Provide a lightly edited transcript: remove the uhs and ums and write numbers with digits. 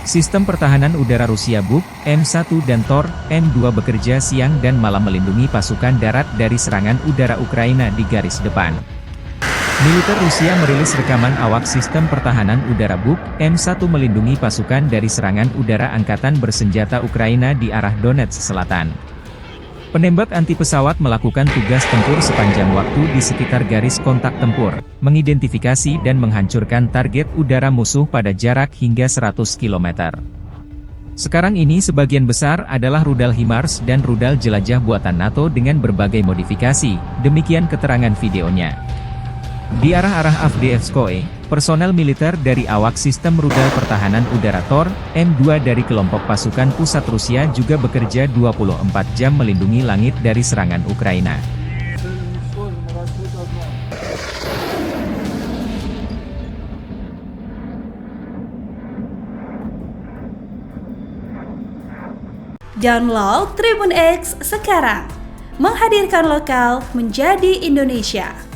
Sistem pertahanan udara Rusia Buk, M1 dan Tor, M2 bekerja siang dan malam melindungi pasukan darat dari serangan udara Ukraina di garis depan. Militer Rusia merilis rekaman awak sistem pertahanan udara Buk, M1 melindungi pasukan dari serangan udara angkatan bersenjata Ukraina di arah Donetsk Selatan. Penembak anti pesawat melakukan tugas tempur sepanjang waktu di sekitar garis kontak tempur, mengidentifikasi dan menghancurkan target udara musuh pada jarak hingga 100 km. Sekarang ini sebagian besar adalah rudal HIMARS dan rudal jelajah buatan NATO dengan berbagai modifikasi, demikian keterangan videonya. Di arah-arah Avdiivskoye, personel militer dari awak sistem rudal pertahanan udara Tor, M2 dari kelompok pasukan pusat Rusia juga bekerja 24 jam melindungi langit dari serangan Ukraina. Download Tribun X sekarang, menghadirkan lokal menjadi Indonesia.